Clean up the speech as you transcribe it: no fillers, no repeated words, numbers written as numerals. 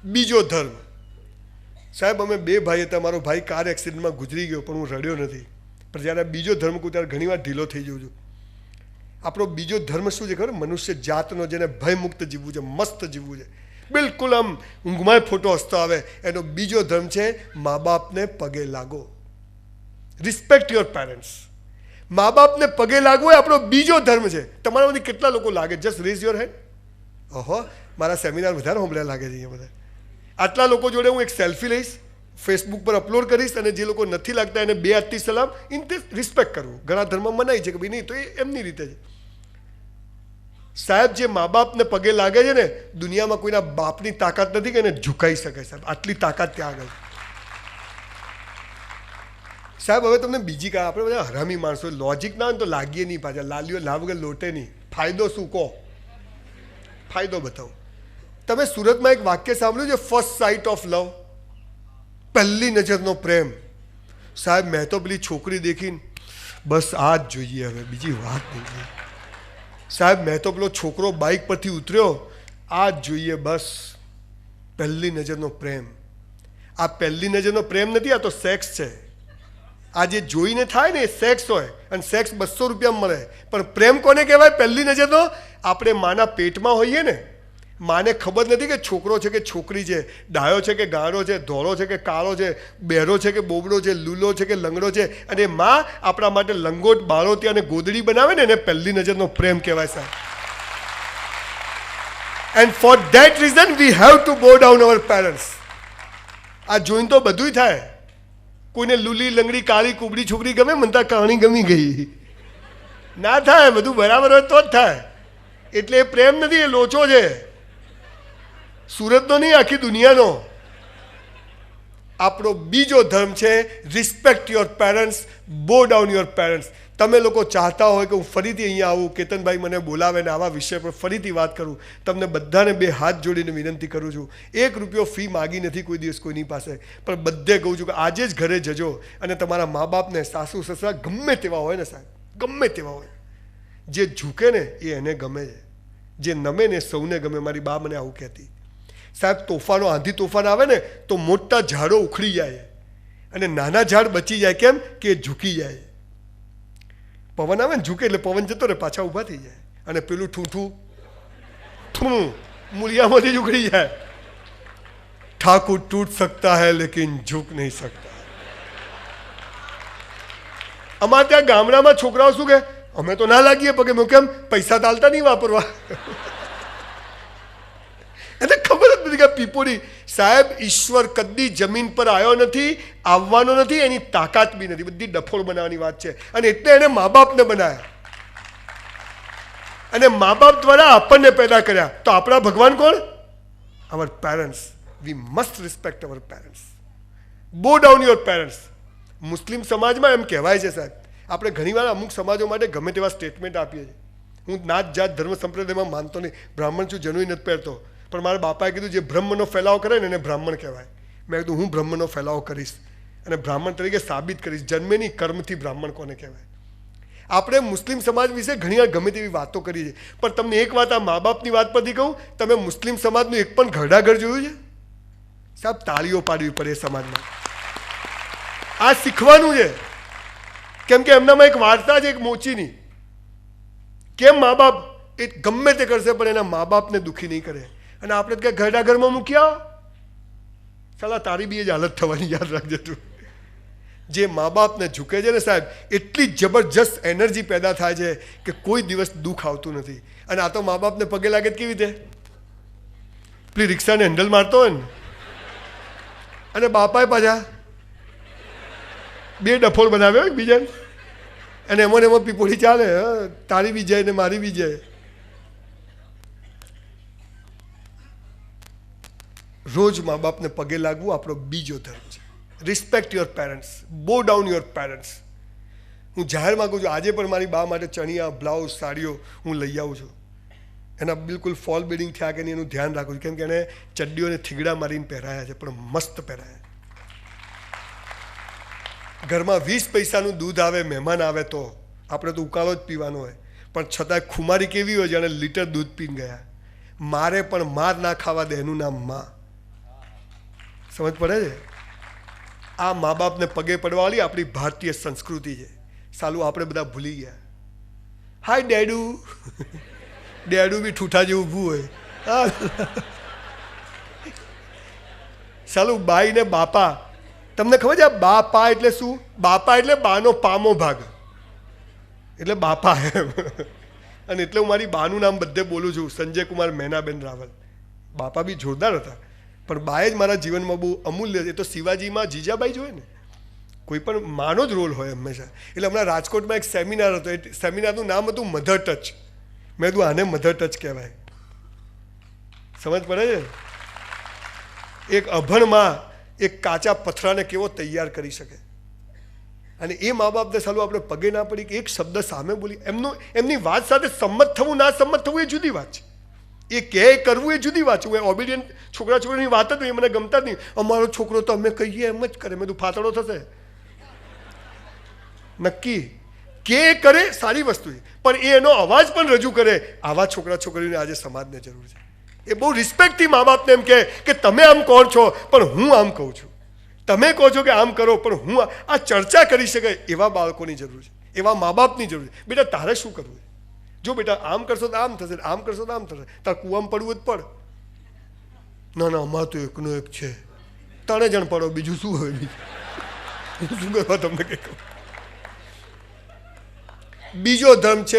બીજો ધર્મ. સાહેબ અમે 2 ભાઈ હતા, મારો ભાઈ કાર એક્સિડન્ટમાં ગુજરી ગયો પણ હું રડ્યો નથી. પણ જ્યારે બીજો ધર્મ કહું ત્યારે ઘણીવાર ઢીલો થઈ જઉં છું. આપણો બીજો ધર્મ શું છે ખબર? મનુષ્ય જાતનો, જેને ભયમુક્ત જીવવું છે, મસ્ત જીવવું છે, બિલકુલ આમ ઊંઘમાં ફોટો હસતો આવે, એનો બીજો ધર્મ છે મા બાપને પગે લાગો. Respect your parents. મા બાપને પગે લાગવો એ આપણો બીજો ધર્મ છે. તમારામાંથી કેટલા લોકો લાગે? Just rays your hand. ઓહો, મારા સેમિનાર વધારે હોંભળ્યા લાગે છે અહીંયા બધા. આટલા લોકો જોડે હું એક સેલ્ફી લઈશ, ફેસબુક પર અપલોડ કરીશ, અને જે લોકો નથી લાગતા એને 2 હાથથી સલામ, ઇન તે રિસ્પેક્ટ કરવું. ઘણા ધર્મમાં મનાય છે કે ભાઈ નહીં, તો એ એમની રીતે છે. સાહેબ, જે મા બાપને પગે લાગે છે ને, દુનિયામાં કોઈના બાપની તાકાત નથી કે એને ઝુકાઈ શકે. સાહેબ, આટલી તાકાત ત્યાં આગળ. સાહેબ, હવે તમને બીજી કાંઈ, આપણે બધા હરામી માણસો, લોજિક ના હોય તો લાગીએ નહીં પાછા. લાલીઓ લાવ વગર લોટે નહીં. ફાયદો શું કહો? ફાયદો બતાવો. તમે સુરતમાં એક વાક્ય સાંભળ્યું છે, ફર્સ્ટ સાઇટ ઓફ લવ, પહેલી નજરનો પ્રેમ. સાહેબ, મેં તો પેલી છોકરી દેખીને બસ આ જ જોઈએ, હવે બીજી વાત નહીં. સાહેબ, મેં તો પેલો છોકરો બાઇક પરથી ઉતર્યો, આ જ જોઈએ, બસ પહેલી નજરનો પ્રેમ. આ પહેલી નજરનો પ્રેમ નથી, આ તો સેક્સ છે. આ જે જોઈને થાય ને એ સેક્સ હોય, અને સેક્સ 200 રૂપિયામાં મળે. પણ પ્રેમ કોને કહેવાય? પહેલી નજરનો. આપણે માના પેટમાં હોઈએ ને, માને ખબર નથી કે છોકરો છે કે છોકરી છે, ડાયો છે કે ગાળો છે, ધોળો છે કે કાળો છે, બહેરો છે કે બોબડો છે, લૂલો છે કે લંગડો છે. અને માં આપણા માટે લંગોટ, બાળોતી અને ગોદડી બનાવે ને, એને પહેલી નજરનો પ્રેમ કહેવાય સાહેબ. And for that reason we have to બો ડાઉન અવર પેરેન્ટ્સ. આ જોઈને તો બધુંય થાય. કોઈને લૂલી, લંગડી, કાળી, કુબડી છોકરી ગમે, મનતા કહાણી ગમી ગઈ. ના થાય, બધું બરાબર હોય તો જ થાય. એટલે એ પ્રેમ નથી, એ લોચો છે. સુરતનો નહીં, આખી દુનિયાનો. આપણો બીજો ધર્મ છે respect your parents, bow down your parents. તમે લોકો ચાહતા હોય કે હું ફરીથી અહીંયા આવું, કેતનભાઈ મને બોલાવે ને આવા વિષય પર ફરીથી વાત કરું, તમને બધાને 2 હાથ જોડીને વિનંતી કરું છું. 1 રૂપિયો ફી માગી નથી કોઈ દિવસ કોઈની પાસે, પણ બધે કહું છું કે આજે જ ઘરે જજો અને તમારા મા બાપને, સાસુ સસરા ગમે તેવા હોય ને સાહેબ, ગમે તેવા હોય, જે ઝૂકે ને એ એને ગમે છે, જે નમે ને સૌને ગમે. મારી બા મને આવું કહેતી. સાહેબ, તોફાનો, આંધી તોફાન આવે ને તો મોટા ઝાડો ઉખડી જાય અને નાના ઝાડ બચી જાય. કેમ કે એ ઝૂકી જાય. પવન આવે ને ઝૂકે એટલે પવન જતો રહે, પાછા ઊભા થઈ જાય. અને પેલું ઠૂઠું મૂળિયામાંથી જ ઉખડી જાય. ઠાકુર ટૂટ सकता है लेकिन झुक नहीं सकता. અમારે ત્યાં ગામડામાં છોકરાઓ શું કે, અમે તો ના લાગીએ પગે. મેં કેમ? પૈસા ચાલતા નહીં વાપરવા. એને ખબર જ નથી કે પીપોડી. સાહેબ, ઈશ્વર કદી જમીન પર આવ્યો નથી, આવવાનો નથી, એની તાકાત બી નથી. બધી ડફોળ બનાવવાની વાત છે. અને એટલે એને મા બાપને બનાવ્યા, અને મા બાપ દ્વારા આપણને પેદા કર્યા. તો આપણા ભગવાન કોણ? Our parents. We must respect our parents. Bow down your parents. Muslim સમાજમાં એમ કહેવાય છે સાહેબ, આપણે ઘણીવાર અમુક સમાજો માટે ગમે તેવા સ્ટેટમેન્ટ આપીએ છીએ. હું નાત, જાત, ધર્મ, સંપ્રદાયમાં માનતો નહીં. બ્રાહ્મણ છું, જનોઈ નથી પહેરતો. પણ મારા બાપાએ કીધું જે બ્રહ્મનો ફેલાવો કરે ને એને બ્રાહ્મણ કહેવાય. મેં કીધું હું બ્રહ્મનો ફેલાવો કરીશ અને બ્રાહ્મણ તરીકે સાબિત કરીશ. જન્મેની કર્મથી બ્રાહ્મણ કોને કહેવાય? આપણે મુસ્લિમ સમાજ વિશે ઘણીવાર ગમે તેવી વાતો કરી છે, પણ તમને એક વાત, આ મા બાપની વાત પરથી કહું, તમે મુસ્લિમ સમાજનું એક પણ ઘરડાઘર જોયું છે? સાહેબ, તાળીઓ પાડવી પડે એ સમાજમાં. આ શીખવાનું છે. કેમ કે એમનામાં એક વાર્તા છે, એક મોચીની. કેમ મા બાપ એ ગમે તે કરશે પણ એના મા બાપને દુઃખી નહીં કરે. અને આપણે ક્યાં ઘરડા ઘરમાં મૂક્યા, ચાલા તારી બી જ હાલત થવાની, યાદ રાખજે તું. જે મા બાપને ઝૂકે છે ને સાહેબ, એટલી જબરજસ્ત એનર્જી પેદા થાય છે કે કોઈ દિવસ દુઃખ આવતું નથી. અને આ તો મા બાપને પગે લાગે કેવી રીતે? પેલી રિક્ષાને હેન્ડલ મારતો હોય ને, અને બાપાએ પાછા 2 ડફોળ બનાવ્યો બીજાને, અને એમાં પીપોળી ચાલે. તારી બી જાય ને મારી બી જાય. રોજ મા બાપને પગે લાગવું આપણો બીજો ધર્મ છે. Respect your parents, bow down your parents. હું જાહેર માગું છું, આજે પણ મારી બા માટે ચણિયા, બ્લાઉઝ, સાડીઓ હું લઈ આવું છું. એના બિલકુલ ફોલ બેડિંગ થયા કે નહીં એનું ધ્યાન રાખું છું. કેમ કે એને ચડ્ડીઓને થીગડા મારીને પહેરાયા છે, પણ મસ્ત પહેરાયા. ઘરમાં 20 પૈસાનું દૂધ આવે, મહેમાન આવે તો આપણે તો ઉકાળો જ પીવાનો હોય, પણ છતાંય ખુમારી કેવી હોય, જાણે લીટર દૂધ પીને ગયા. મારે પણ માર ના ખાવા દે, એનું નામ માં. સમજ પડે છે? આ મા બાપને પગે પડવાવાળી આપણી ભારતીય સંસ્કૃતિ છે. સાલું આપણે બધા ભૂલી ગયા. હાય ડેડુ. ડેડુ બી ઠૂઠા જેવું ઊભું હોય. સાલું બાઈ ને બાપા, તમને ખબર છે બાપા એટલે શું? બાપા એટલે બાનો પામો ભાગ, એટલે બાપા એમ. અને એટલે હું મારી બાનું નામ બધે બોલું છું, સંજય કુમાર મેનાબેન રાવલ. બાપા બી જોરદાર હતા, પણ બાએ જ મારા જીવનમાં બહુ અમૂલ્ય. એ તો શિવાજીમાં જીજાબાઈ જોઈએ ને, કોઈ પણ માનો જ રોલ હોય હંમેશા. એટલે હમણાં રાજકોટમાં એક સેમિનાર હતો, એ સેમિનારનું નામ હતું મધર ટચ. મેં કીધું આને મધર ટચ કહેવાય. સમજ પડે છે? એક અભણમાં એક કાચા પથરાને કેવો તૈયાર કરી શકે. અને એ મા બાપને સાલું આપણે પગે ના પડી કે એક શબ્દ સામે બોલી, એમની વાત સાથે સંમત થવું ના સંમત થવું એ જુદી વાત છે. એ કહે કરવું એ જુદી વાત છે. ઓબિડિયન્ટ છોકરા છોકરીની વાત જ નહીં, મને ગમતા જ નહીં. અમારો છોકરો તો અમે કહીએ એમ જ કરે. મેં તું ફાતડો થશે નક્કી. કે કરે સારી વસ્તુ છે, પણ એ એનો અવાજ પણ રજૂ કરે. આવા છોકરા છોકરીઓને આજે સમાજને જરૂર છે. એ બહુ રિસ્પેક્ટથી મા બાપને એમ કહે કે તમે આમ કહો છો પણ હું આમ કહું છું, તમે કહો છો કે આમ કરો પણ હું આ ચર્ચા કરી શકાય એવા બાળકોની જરૂર છે, એવા મા બાપની જરૂર છે. બેટા તારે શું કરવું? જો બેટા આમ કરશો તો આમ થશે, આમ કરશો તો આમ થશે. તારે કૂવામાં પડવું જ પડ. ના ના અમારે તો એકનો એક છે, 3 જણ પડો, બીજું શું હોય? બીજું શું કરવા તમને કંઈ કહું? બીજો ધર્મ છે